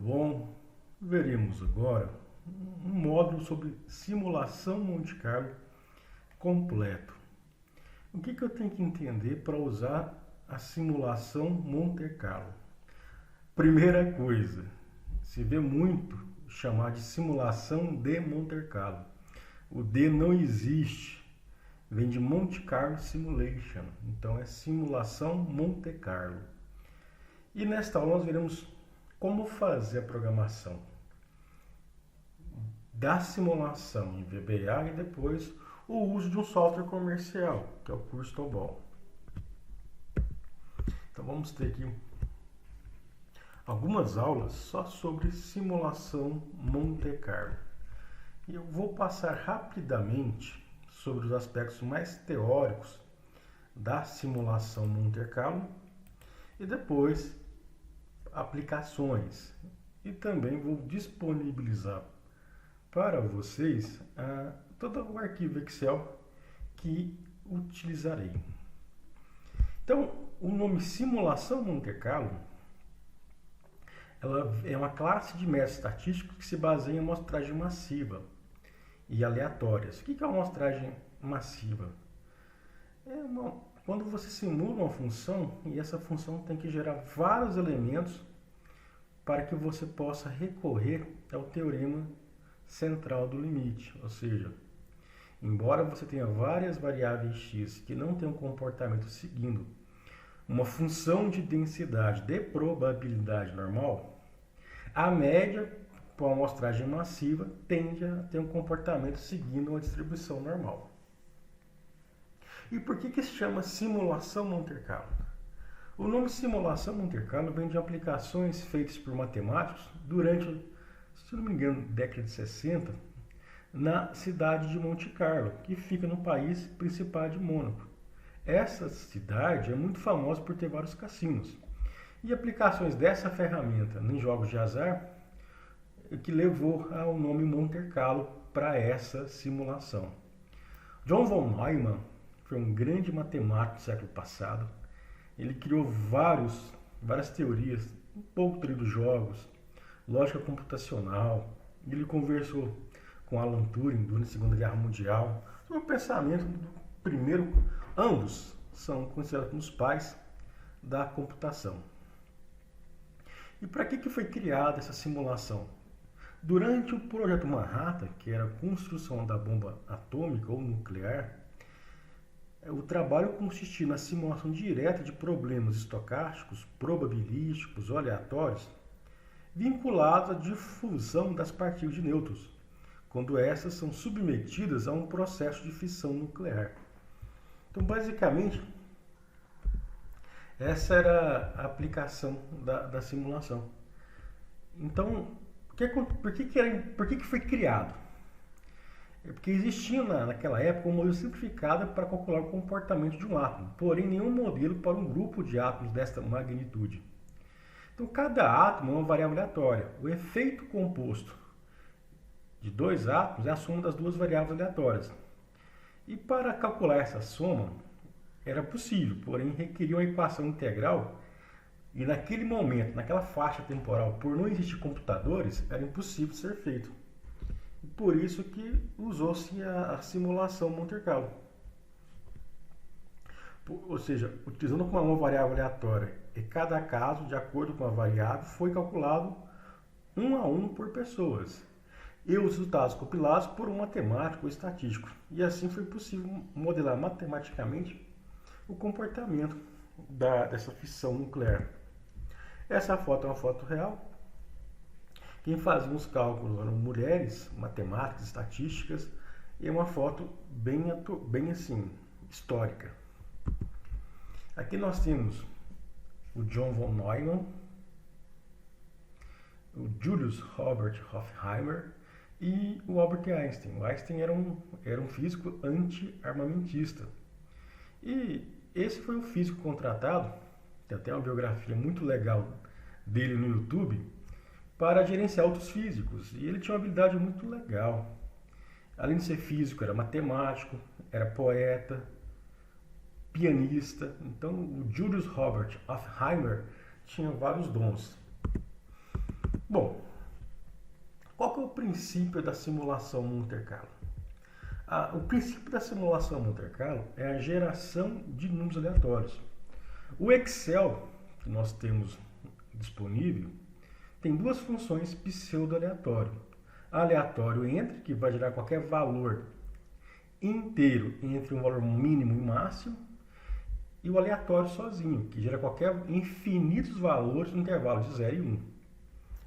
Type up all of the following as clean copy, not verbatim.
bom? Veremos agora um módulo sobre simulação Monte Carlo completo. O que eu tenho que entender para usar a simulação Monte Carlo? Primeira coisa, se vê muito chamar de simulação de Monte Carlo. O D não existe, vem de Monte Carlo Simulation, então é simulação Monte Carlo. E nesta aula nós veremos como fazer a programação da simulação em VBA e depois o uso de um software comercial, que é o curso Tobol. Então vamos ter aqui algumas aulas só sobre simulação Monte Carlo. E eu vou passar rapidamente sobre os aspectos mais teóricos da simulação Monte Carlo e depois aplicações. E também vou disponibilizar para vocês todo o arquivo Excel que utilizarei. Então, o nome simulação Monte Carlo ela é uma classe de métodos estatísticos que se baseia em amostragem massiva e aleatórias. O que é uma amostragem massiva? Quando você simula uma função e essa função tem que gerar vários elementos para que você possa recorrer ao teorema central do limite. Ou seja, embora você tenha várias variáveis x que não têm um comportamento seguindo uma função de densidade de probabilidade normal, a média, com a amostragem massiva, tende a ter um comportamento seguindo uma distribuição normal. E por que se chama simulação Monte Carlo? O nome simulação Monte Carlo vem de aplicações feitas por matemáticos durante, se não me engano, década de 60, na cidade de Monte Carlo, que fica no país Principado de Mônaco. Essa cidade é muito famosa por ter vários cassinos. E aplicações dessa ferramenta em jogos de azar que levou ao nome Monte Carlo para essa simulação. John von Neumann foi um grande matemático do século passado. Ele criou várias teorias, um pouco teoria dos jogos, lógica computacional. Ele conversou com Alan Turing durante a Segunda Guerra Mundial sobre o pensamento do primeiro. Ambos são considerados como os pais da computação. E para que foi criada essa simulação? Durante o projeto Manhattan, que era a construção da bomba atômica ou nuclear, o trabalho consistia na simulação direta de problemas estocásticos, probabilísticos ou aleatórios, vinculados à difusão das partículas de nêutrons, quando essas são submetidas a um processo de fissão nuclear. Então, basicamente, essa era a aplicação da simulação. Então, por que foi criado? É porque existia naquela época um modelo simplificado para calcular o comportamento de um átomo, porém nenhum modelo para um grupo de átomos desta magnitude. Então, cada átomo é uma variável aleatória. O efeito composto de dois átomos é a soma das duas variáveis aleatórias. E para calcular essa soma era possível, porém requeria uma equação integral e naquele momento, naquela faixa temporal, por não existir computadores, era impossível ser feito. E por isso que usou-se a simulação Monte Carlo. Ou seja, utilizando uma variável aleatória e cada caso, de acordo com a variável, foi calculado um a um por pessoas. E os resultados compilados por um matemático ou estatístico. E assim foi possível modelar matematicamente o comportamento dessa fissão nuclear. Essa foto é uma foto real. Quem fazia os cálculos eram mulheres, matemáticas, estatísticas, e é uma foto bem assim, histórica. Aqui nós temos o John von Neumann, o Julius Robert Hofheimer e o Albert Einstein. O Einstein era um físico anti-armamentista. E esse foi o físico contratado, tem até uma biografia muito legal dele no YouTube, para gerenciar outros físicos. E ele tinha uma habilidade muito legal. Além de ser físico, era matemático, era poeta, pianista. Então, o Julius Robert Hofheimer tinha vários dons. Bom, Bom, qual que é o princípio da simulação Monte Carlo? O princípio da simulação Monte Carlo é a geração de números aleatórios. O Excel que nós temos disponível tem duas funções pseudo-aleatório. Aleatório entre, que vai gerar qualquer valor inteiro entre um valor mínimo e máximo, e o aleatório sozinho, que gera qualquer infinitos valores no intervalo de 0 e 1.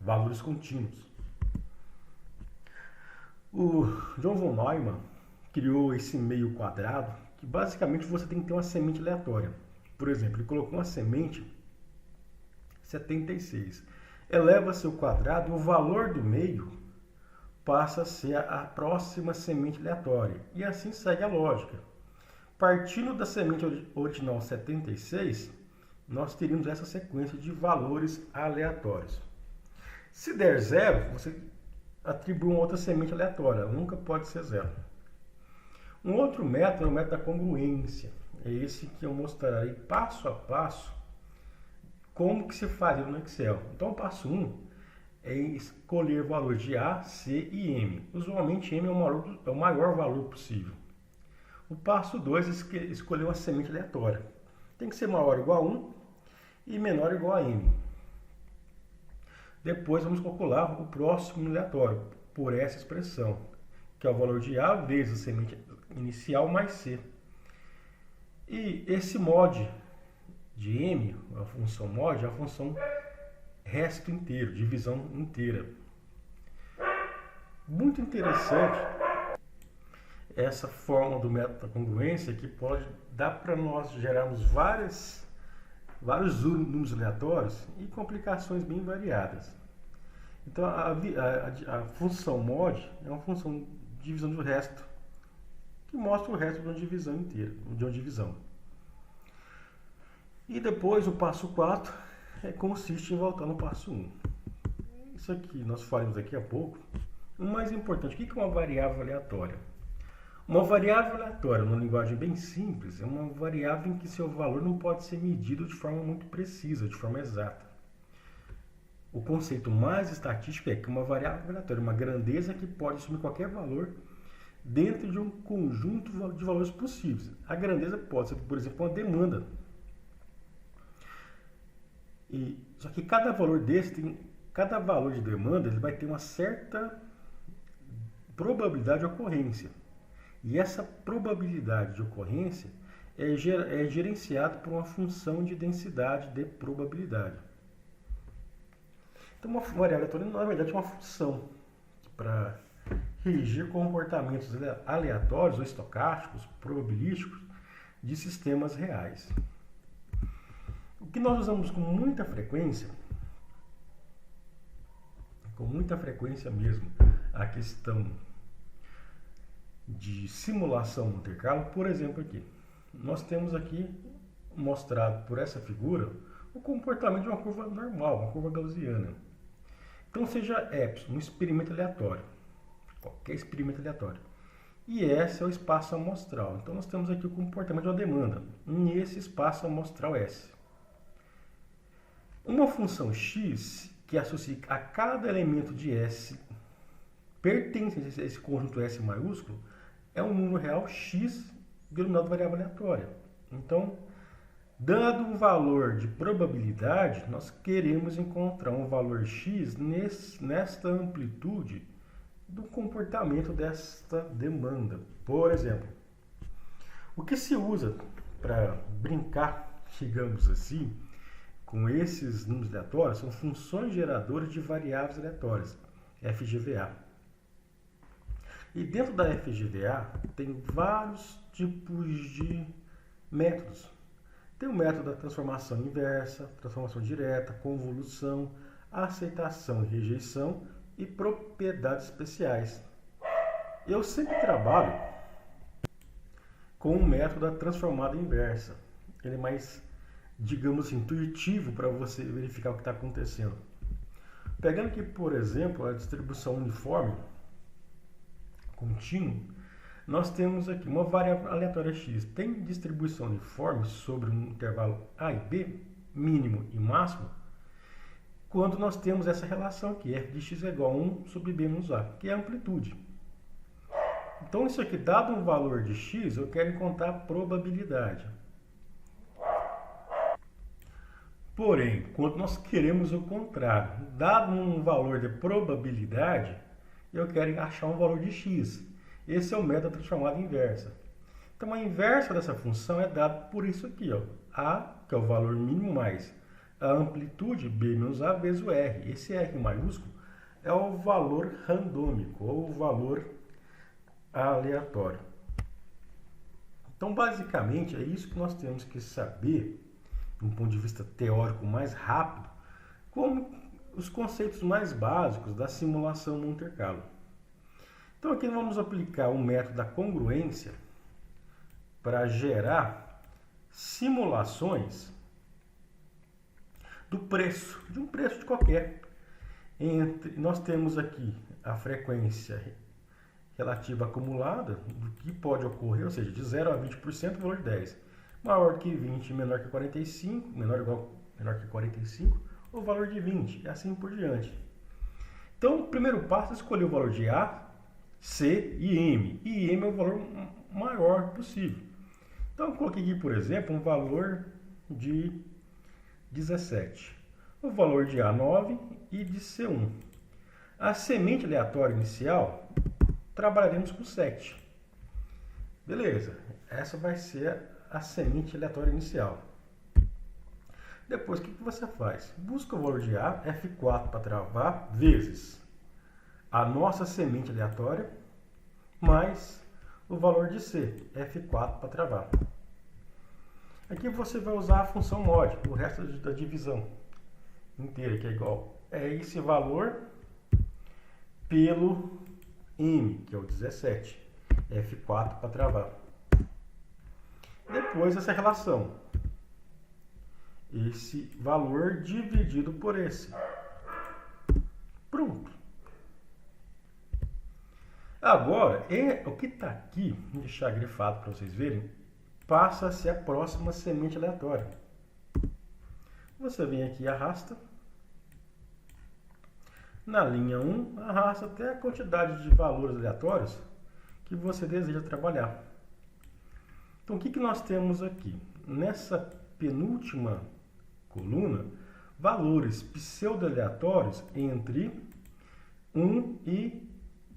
Valores contínuos. O John von Neumann criou esse meio quadrado, que basicamente você tem que ter uma semente aleatória. Por exemplo, ele colocou uma semente 76. Eleva-se ao quadrado e o valor do meio passa a ser a próxima semente aleatória. E assim segue a lógica. Partindo da semente original 76, nós teríamos essa sequência de valores aleatórios. Se der 0, você atribui uma outra semente aleatória, ela nunca pode ser 0. Um outro método é o método da congruência. É esse que eu mostrarei passo a passo como que se faz no Excel. Então, o passo 1 é escolher valores de A, C e M. Usualmente, M é o maior valor possível. O passo 2 é escolher uma semente aleatória. Tem que ser maior ou igual a 1 e menor ou igual a M. Depois, vamos calcular o próximo aleatório por essa expressão, que é o valor de A vezes a semente inicial mais C. E esse mod de M, a função mod, é a função resto inteiro, divisão inteira. Muito interessante essa forma do método da congruência, que pode dar para nós gerarmos vários números aleatórios e complicações bem variadas. Então, a função mod é uma função de divisão do resto, que mostra o resto de uma divisão inteira, de uma divisão. E depois, o passo 4 consiste em voltar no passo 1. Isso aqui nós faremos daqui a pouco. O mais importante, o que é uma variável aleatória? Uma variável aleatória, numa linguagem bem simples, é uma variável em que seu valor não pode ser medido de forma muito precisa, de forma exata. O conceito mais estatístico é que uma variável aleatória é uma grandeza que pode assumir qualquer valor dentro de um conjunto de valores possíveis. A grandeza pode ser, por exemplo, uma demanda. Só que cada valor de demanda, ele vai ter uma certa probabilidade de ocorrência. E essa probabilidade de ocorrência é gerenciada por uma função de densidade de probabilidade. Então, uma variável aleatória, na verdade, é uma função para regir comportamentos aleatórios ou estocásticos, probabilísticos, de sistemas reais. O que nós usamos com muita frequência mesmo, a questão de simulação Monte Carlo, por exemplo, aqui. Nós temos aqui mostrado por essa figura o comportamento de uma curva normal, uma curva gaussiana. Então, seja epsilon um experimento aleatório, qualquer experimento aleatório. E esse é o espaço amostral. Então, nós temos aqui o comportamento de uma demanda, nesse espaço amostral S. Uma função x que associa a cada elemento de S pertencente a esse conjunto S maiúsculo é um número real x denominado variável aleatória. Então, dado um valor de probabilidade, nós queremos encontrar um valor x nesta amplitude do comportamento desta demanda. Por exemplo, o que se usa para brincar, digamos assim, com esses números aleatórios são funções geradoras de variáveis aleatórias, FGVA. E dentro da FGVA tem vários tipos de métodos. Tem o método da transformação inversa, transformação direta, convolução, aceitação e rejeição e propriedades especiais. Eu sempre trabalho com o método da transformada inversa. Ele é mais, digamos, intuitivo para você verificar o que está acontecendo. Pegando aqui, por exemplo, a distribuição uniforme contínua, nós temos aqui uma variável aleatória x. Tem distribuição uniforme sobre um intervalo A e B, mínimo e máximo, quando nós temos essa relação aqui, f de x é igual a 1 sobre b menos a, que é a amplitude. Então, isso aqui, dado um valor de x, eu quero encontrar a probabilidade. Porém, quando nós queremos o contrário, dado um valor de probabilidade, eu quero achar um valor de x. Esse é o método da transformada inversa. Então, a inversa dessa função é dada por isso aqui, ó. A, que é o valor mínimo, mais a amplitude, b menos a, vezes o r. Esse r maiúsculo é o valor randômico, ou o valor aleatório. Então, basicamente, é isso que nós temos que saber, de um ponto de vista teórico mais rápido, como os conceitos mais básicos da simulação Monte Carlo. Então, aqui nós vamos aplicar o método da congruência para gerar simulações do preço, de um preço de qualquer. Nós temos aqui a frequência relativa acumulada do que pode ocorrer, ou seja, de 0 a 20%, valor de 10. Maior que 20, menor que 45, menor que 45, ou valor de 20, e assim por diante. Então, o primeiro passo é escolher o valor de A, C e M. E M é o valor maior possível. Então, eu coloquei aqui, por exemplo, um valor de 17. O valor de A, 9 e de C, 1. A semente aleatória inicial, trabalharemos com 7. Beleza, essa vai ser a semente aleatória inicial. Depois, o que você faz? Busca o valor de A, F4 para travar, vezes a nossa semente aleatória, mais o valor de C, F4 para travar. Aqui você vai usar a função mod, o resto da divisão inteira, que é igual a esse valor pelo M, que é o 17, F4 para travar. Depois essa relação, esse valor dividido por esse. Pronto. Agora, o que está aqui, vou deixar grifado para vocês verem, passa a ser a próxima semente aleatória. Você vem aqui e arrasta. Na linha 1, arrasta até a quantidade de valores aleatórios que você deseja trabalhar. Então, o que nós temos aqui? Nessa penúltima coluna, valores pseudo-aleatórios entre 1 e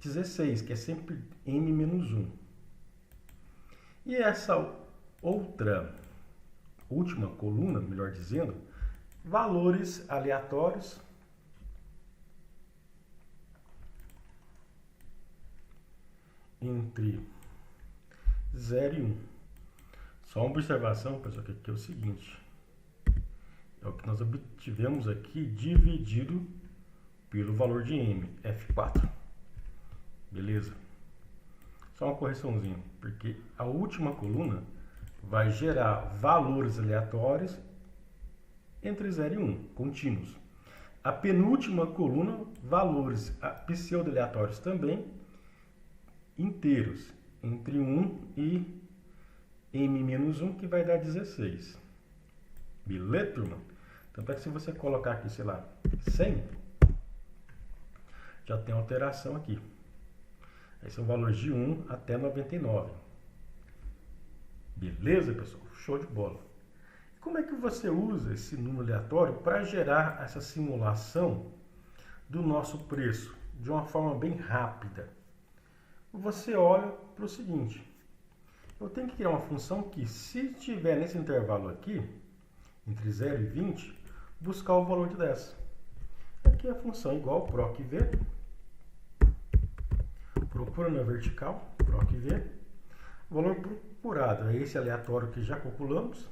16, que é sempre n menos 1. E essa outra última coluna, melhor dizendo, valores aleatórios entre 0 e 1. Só uma observação, pessoal, que aqui é o seguinte. É o que nós obtivemos aqui dividido pelo valor de m, F4. Beleza? Só uma correçãozinha, porque a última coluna vai gerar valores aleatórios entre 0 e 1, contínuos. A penúltima coluna, valores pseudo-aleatórios também, inteiros, entre 1 e m-1, que vai dar 16. Beleza, turma? Tanto é que se você colocar aqui, sei lá, 100, já tem alteração aqui. Esse é o valor de 1 até 99. Beleza, pessoal? Show de bola. Como é que você usa esse número aleatório para gerar essa simulação do nosso preço de uma forma bem rápida? Você olha para o seguinte. Eu tenho que criar uma função que, se estiver nesse intervalo aqui, entre 0 e 20, buscar o valor de 10. Aqui é a função igual proc_v. Procura na vertical, proc_v. O valor procurado é esse aleatório que já calculamos.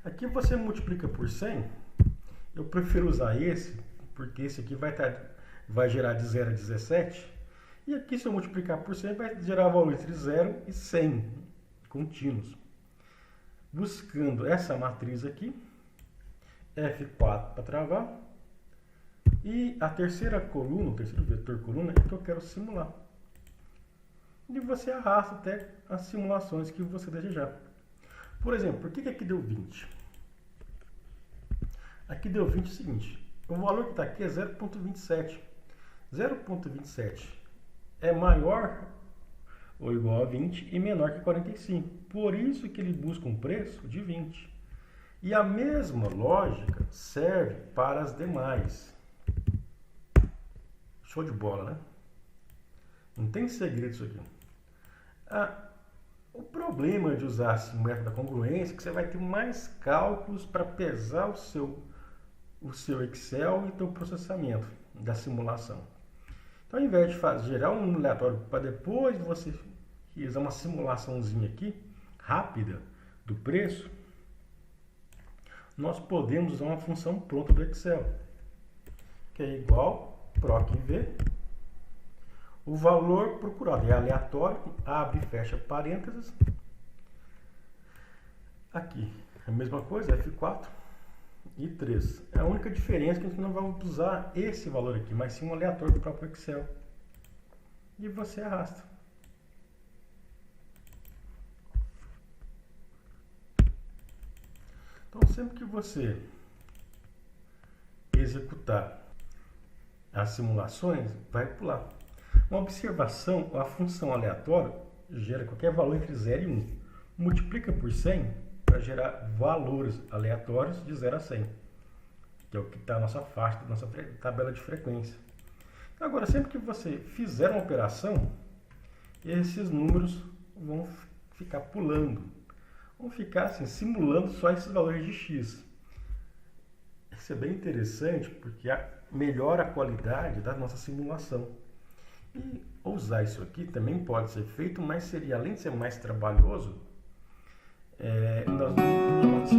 Aqui você multiplica por 100. Eu prefiro usar esse, porque esse aqui vai gerar de 0 a 17. E aqui, se eu multiplicar por 100, vai gerar valor entre 0 e 100 contínuos. Buscando essa matriz aqui, F4 para travar. E a terceira coluna, o terceiro vetor coluna, é que eu quero simular. E você arrasta até as simulações que você desejar. Por exemplo, por que aqui deu 20? Aqui deu 20 é o seguinte, O valor que está aqui é 0,27. 0,27 é maior ou igual a 20 e menor que 45. Por isso que ele busca um preço de 20. E a mesma lógica serve para as demais. Show de bola, né? Não tem segredo isso aqui. O problema de usar assim, o método da congruência é que você vai ter mais cálculos para pesar o seu Excel e o seu processamento da simulação. Então, ao invés de gerar um aleatório para depois você fazer uma simulaçãozinha aqui, rápida, do preço, nós podemos usar uma função pronta do Excel, que é igual PROC-V. O valor procurado é aleatório, abre e fecha parênteses. Aqui, a mesma coisa, F4 e 3. A única diferença é que a gente não vai usar esse valor aqui, mas sim um aleatório do próprio Excel. E você arrasta. Então, sempre que você executar as simulações, vai pular. Uma observação, a função aleatória gera qualquer valor entre 0 e 1. Multiplica por 100 para gerar valores aleatórios de 0 a 100, que é o que está na nossa faixa, na nossa tabela de frequência. Agora, sempre que você fizer uma operação, esses números vão ficar pulando. Vão ficar assim, simulando só esses valores de x. Isso é bem interessante porque melhora a qualidade da nossa simulação. E usar isso aqui também pode ser feito, mas seria, além de ser mais trabalhoso, nós